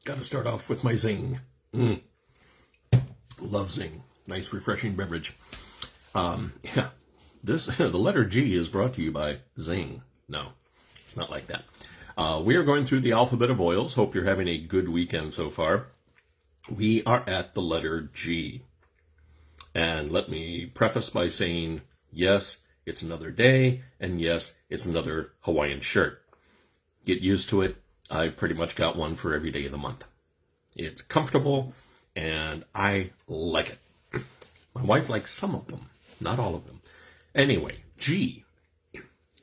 Got to start off with my Zing. Love Zing. Nice, refreshing beverage. Yeah, the letter G is brought to you by Zing. No, it's not like that. We are going through the alphabet of oils. Hope you're having a good weekend so far. We are at the letter G. And let me preface by saying, yes, it's another day, and yes, it's another Hawaiian shirt. Get used to it. I pretty much got one for every day of the month. It's comfortable, and I like it. My wife likes some of them, not all of them. Anyway, G.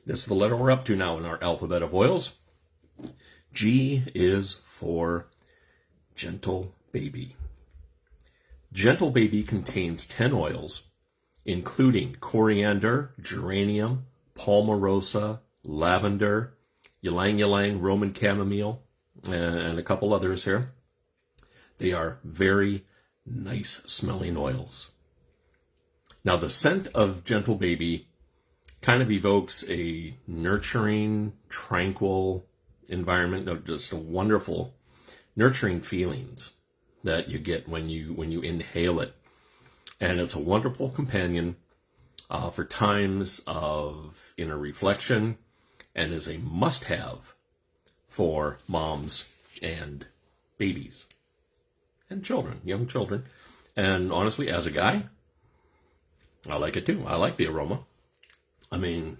This is the letter we're up to now in our alphabet of oils. G is for Gentle Baby. Gentle Baby contains 10 oils, including coriander, geranium, palmarosa, lavender, ylang ylang, Roman chamomile, and a couple others here. They are very nice smelling oils. Now, the scent of Gentle Baby kind of evokes a nurturing, tranquil environment, just a wonderful, nurturing feelings that you get when you inhale it. And it's a wonderful companion for times of inner reflection, and is a must-have for moms and babies and children, young children. And honestly, as a guy, I like it too. I like the aroma. I mean,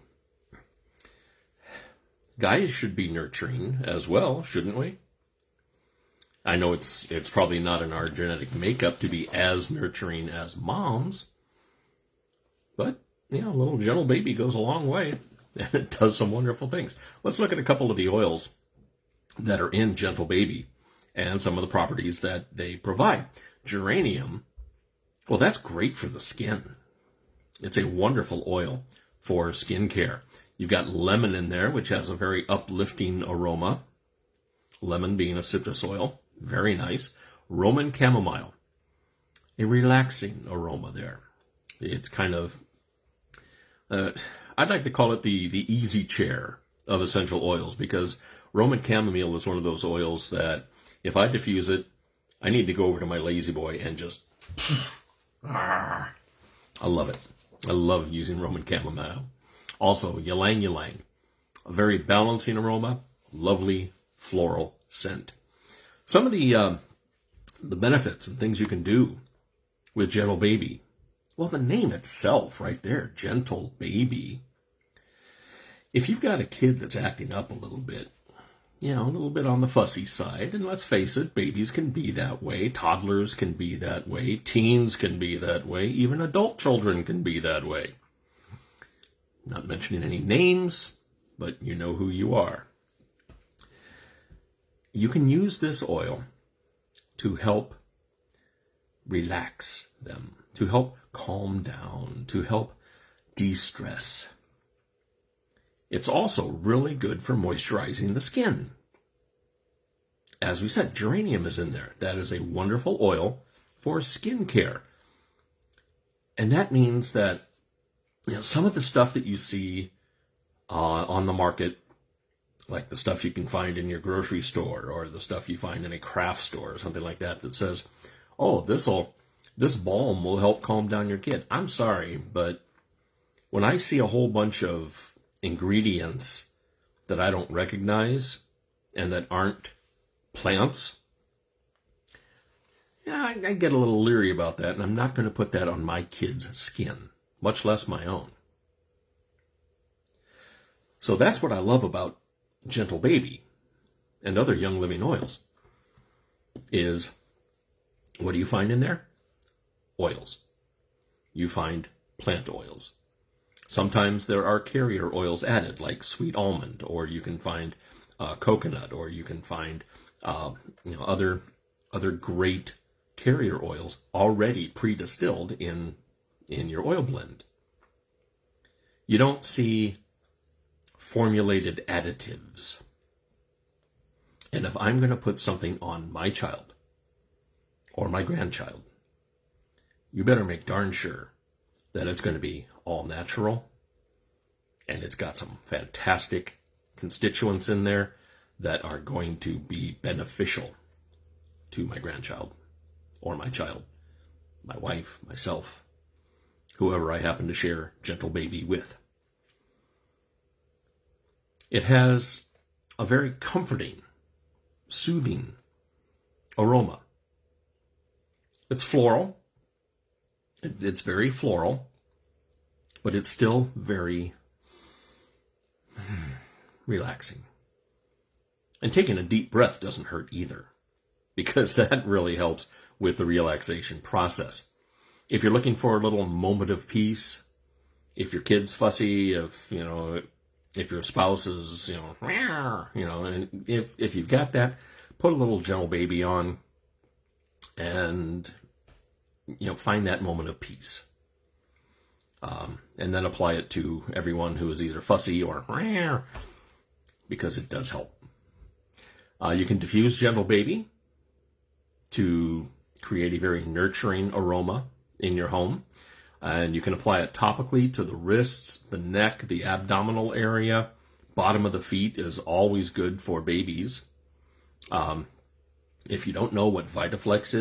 guys should be nurturing as well, shouldn't we? I know it's probably not in our genetic makeup to be as nurturing as moms, but a little Gentle Baby goes a long way, and it does some wonderful things. Let's look at a couple of the oils that are in Gentle Baby and some of the properties that they provide. Geranium, well, that's great for the skin. It's a wonderful oil for skin care. You've got lemon in there, which has a very uplifting aroma. Lemon being a citrus oil. Very nice. Roman chamomile. A relaxing aroma there. It's kind of, I'd like to call it the easy chair of essential oils, because Roman chamomile is one of those oils that if I diffuse it, I need to go over to my Lazy Boy and just, I love it. I love using Roman chamomile. Also, ylang ylang. A very balancing aroma, lovely floral scent. Some of the benefits and things you can do with Gentle Baby. Well, the name itself right there, Gentle Baby. If you've got a kid that's acting up a little bit on the fussy side, and let's face it, babies can be that way, toddlers can be that way, teens can be that way, even adult children can be that way. Not mentioning any names, but you know who you are. You can use this oil to help relax them, to help calm down, to help de-stress. It's also really good for moisturizing the skin. As we said, geranium is in there. That is a wonderful oil for skin care. And that means that some of the stuff that you see on the market, like the stuff you can find in your grocery store or the stuff you find in a craft store or something like that, that says, oh, this balm will help calm down your kid. I'm sorry, but when I see a whole bunch of ingredients that I don't recognize and that aren't plants, I get a little leery about that, and I'm not going to put that on my kid's skin, much less my own. So that's what I love about Gentle Baby and other Young Living oils, is what do you find in there? Oils. You find plant oils. Sometimes there are carrier oils added, like sweet almond, or you can find coconut, or you can find other great carrier oils already pre-distilled in your oil blend. You don't see formulated additives. And if I'm going to put something on my child or my grandchild, you better make darn sure that it's going to be all natural, and it's got some fantastic constituents in there that are going to be beneficial to my grandchild or my child, my wife, myself, whoever I happen to share Gentle Baby with. It has a very comforting, soothing aroma. It's floral. It's very floral, but it's still very relaxing. And taking a deep breath doesn't hurt either, because that really helps with the relaxation process. If you're looking for a little moment of peace, if your kid's fussy, if your spouse is, and if you've got that, put a little Gentle Baby on and, find that moment of peace. And then apply it to everyone who is either fussy or, because it does help. You can diffuse Gentle Baby to create a very nurturing aroma in your home. And you can apply it topically to the wrists, the neck, the abdominal area. Bottom of the feet is always good for babies. If you don't know what Vitaflex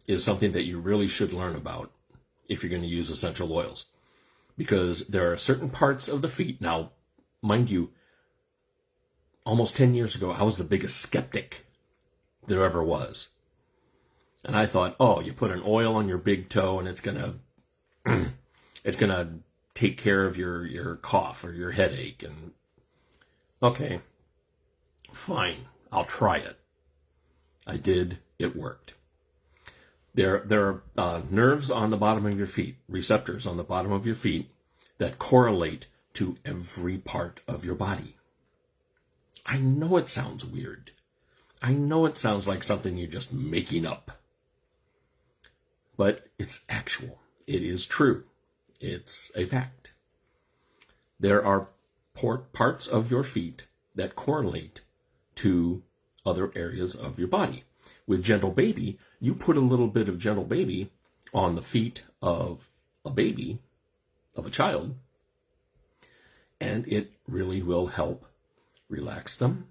is something that you really should learn about if you're going to use essential oils. Because there are certain parts of the feet. Now, mind you, almost 10 years ago, I was the biggest skeptic there ever was. And I thought, you put an oil on your big toe and it's gonna take care of your cough or your headache. And okay, fine, I'll try it. I did. It worked. There are nerves on the bottom of your feet, receptors on the bottom of your feet that correlate to every part of your body. I know it sounds weird. I know it sounds like something you're just making up. But it's actual. It is true. It's a fact. There are parts of your feet that correlate to other areas of your body. With Gentle Baby, you put a little bit of Gentle Baby on the feet of a baby, of a child, and it really will help relax them.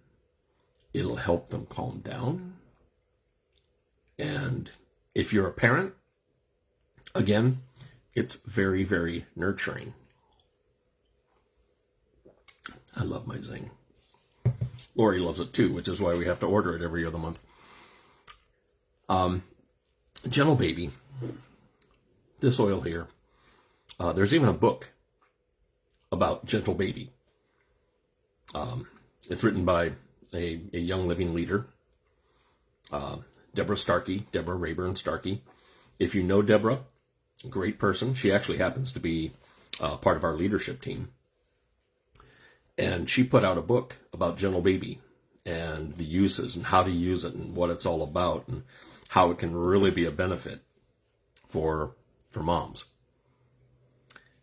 It'll help them calm down. And if you're a parent, again, it's very, very nurturing. I love my Zing. Lori loves it too, which is why we have to order it every other month. Gentle Baby, this oil here, there's even a book about Gentle Baby. It's written by a young living leader, Deborah Rayburn Starkey. If you know Deborah, great person. She actually happens to be part of our leadership team. And she put out a book about Gentle Baby and the uses and how to use it and what it's all about and how it can really be a benefit for moms.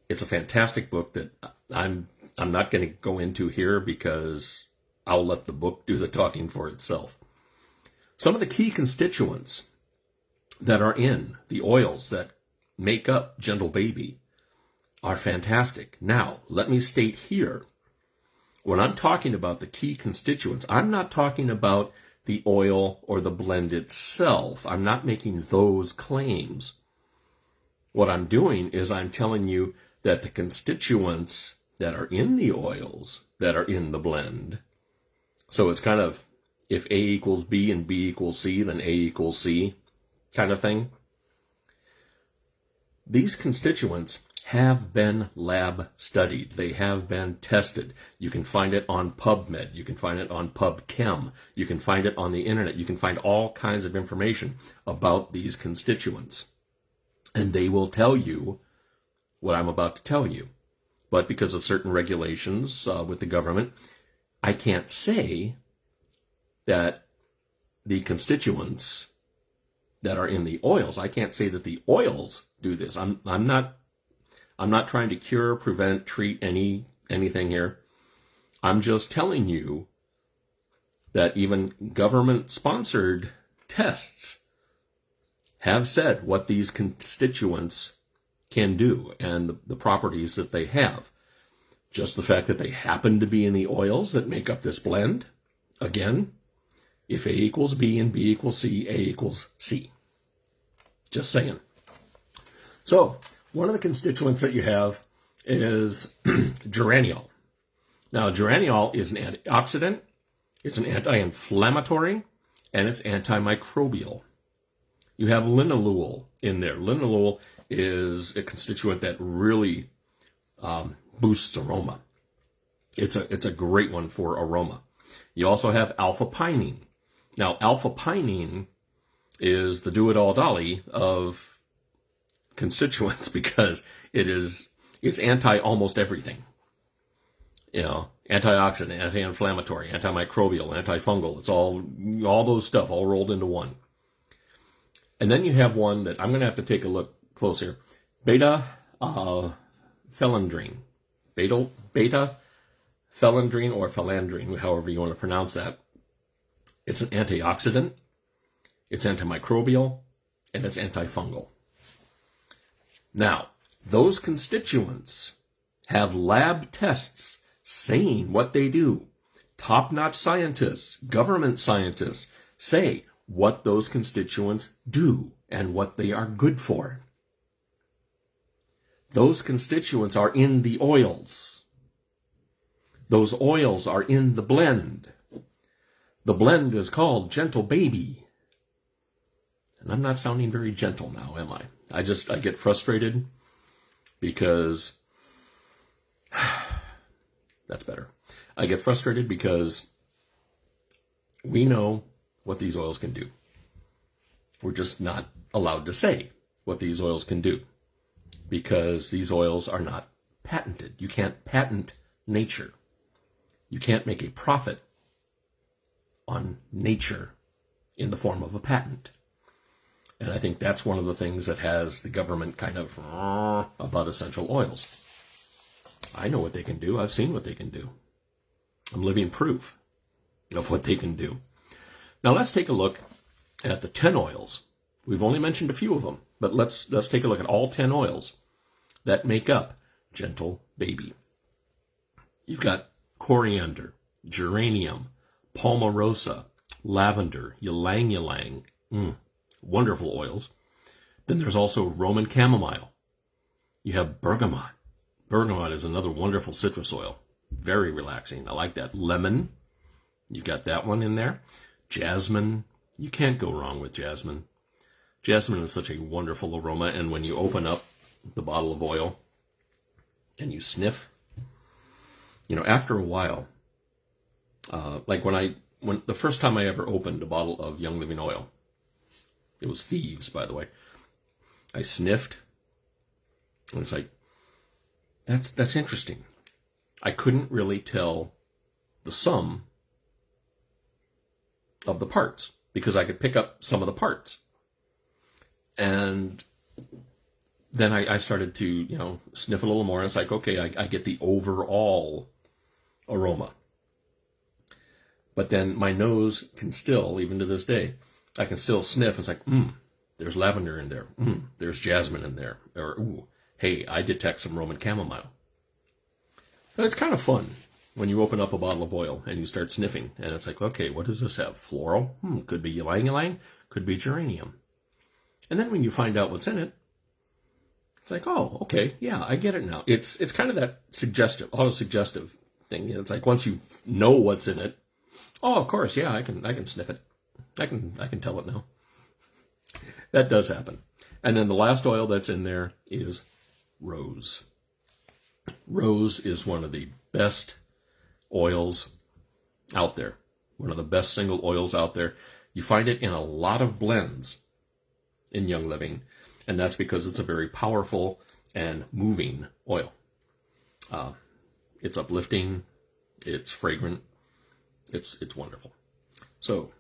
It's a fantastic book that I'm not going to go into here because I'll let the book do the talking for itself. Some of the key constituents that are in the oils that make up Gentle Baby are fantastic. Now, let me state here, when I'm talking about the key constituents, I'm not talking about the oil or the blend itself. I'm not making those claims. What I'm doing is I'm telling you that the constituents that are in the oils that are in the blend, so it's kind of if A equals B and B equals C, then A equals C kind of thing. These constituents have been lab studied. They have been tested. You can find it on PubMed. You can find it on PubChem. You can find it on the internet. You can find all kinds of information about these constituents. And they will tell you what I'm about to tell you. But because of certain regulations with the government, I can't say that the constituents that are in the oils, I can't say that the oils do this. I'm not trying to cure, prevent, treat anything here. I'm just telling you that even government-sponsored tests have said what these constituents can do and the properties that they have. Just the fact that they happen to be in the oils that make up this blend, again, If A equals B and B equals C, A equals C. Just saying. So, one of the constituents that you have is geraniol. Now, geraniol is an antioxidant, it's an anti-inflammatory, and it's antimicrobial. You have linalool in there. Linalool is a constituent that really boosts aroma. It's a great one for aroma. You also have alpha-pinene. Now, alpha-pinene is the do-it-all dolly of constituents because it's anti-almost everything. You know, antioxidant, anti-inflammatory, antimicrobial, antifungal. It's all those stuff all rolled into one. And then you have one that I'm going to have to take a look closer. Beta phellandrine. Beta phellandrine or phellandrine, however you want to pronounce that. It's an antioxidant, it's antimicrobial, and it's antifungal. Now, those constituents have lab tests saying what they do. Top-notch scientists, government scientists say what those constituents do and what they are good for. Those constituents are in the oils. Those oils are in the blend. The blend is called Gentle Baby. And I'm not sounding very gentle now, am I? I get frustrated because that's better. I get frustrated because we know what these oils can do. We're just not allowed to say what these oils can do because these oils are not patented. You can't patent nature. You can't make a profit on nature in the form of a patent. And I think that's one of the things that has the government kind of about essential oils. I know what they can do. I've seen what they can do. I'm living proof of what they can do. Now let's take a look at the 10 oils. We've only mentioned a few of them, but let's take a look at all 10 oils that make up Gentle Baby. You've got coriander, geranium, palmarosa, lavender, ylang ylang. Wonderful oils. Then there's also Roman chamomile. You have bergamot. Bergamot is another wonderful citrus oil. Very relaxing. I like that. Lemon. You got that one in there. Jasmine. You can't go wrong with jasmine. Jasmine is such a wonderful aroma, and when you open up the bottle of oil and you sniff, you know, after a while, like when the first time I ever opened a bottle of Young Living oil, it was Thieves, by the way, I sniffed, and it's like, that's interesting. I couldn't really tell the sum of the parts because I could pick up some of the parts. And then I started to, you know, sniff a little more. And it's like, okay, I get the overall aroma. But then my nose can still, even to this day, I can still sniff. It's like, there's lavender in there. There's jasmine in there. Or, ooh, hey, I detect some Roman chamomile. And it's kind of fun when you open up a bottle of oil and you start sniffing. And it's like, okay, what does this have? Floral? Could be ylang ylang. Could be geranium. And then when you find out what's in it, it's like, oh, okay, yeah, I get it now. It's kind of that auto-suggestive thing. You know, it's like once you know what's in it, oh, of course, yeah, I can sniff it. I can tell it now. That does happen. And then the last oil that's in there is rose. Rose is one of the best oils out there. One of the best single oils out there. You find it in a lot of blends in Young Living, and that's because it's a very powerful and moving oil. It's uplifting, it's fragrant, it's wonderful. So,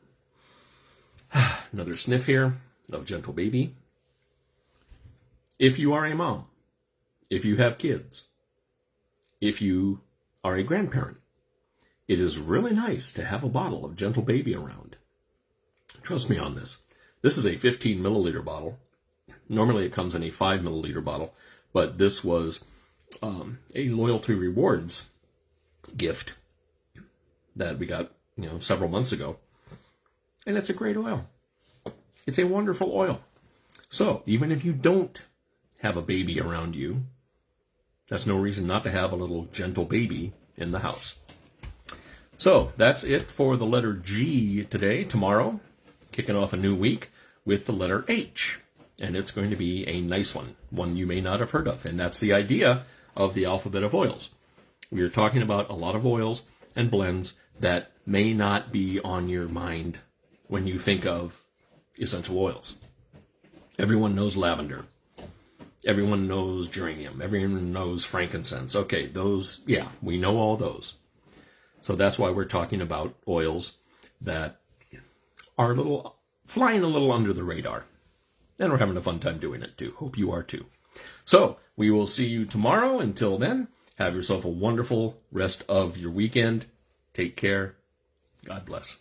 another sniff here of Gentle Baby. If you are a mom, if you have kids, if you are a grandparent, it is really nice to have a bottle of Gentle Baby around. Trust me on this. This is a 15 milliliter bottle. Normally it comes in a 5 milliliter bottle, but this was a loyalty rewards gift that we got, several months ago. and it's a great oil. It's a wonderful oil. So even if you don't have a baby around you, that's no reason not to have a little gentle baby in the house. So that's it for the letter G today. Tomorrow, kicking off a new week with the letter H. And it's going to be a nice one you may not have heard of. And that's the idea of the alphabet of oils. We are talking about a lot of oils and blends that may not be on your mind when you think of essential oils. Everyone knows lavender. Everyone knows geranium. Everyone knows frankincense. Okay, those, yeah, we know all those. So that's why we're talking about oils that are flying a little under the radar. And we're having a fun time doing it too. Hope you are too. So we will see you tomorrow. Until then, have yourself a wonderful rest of your weekend. Take care. God bless.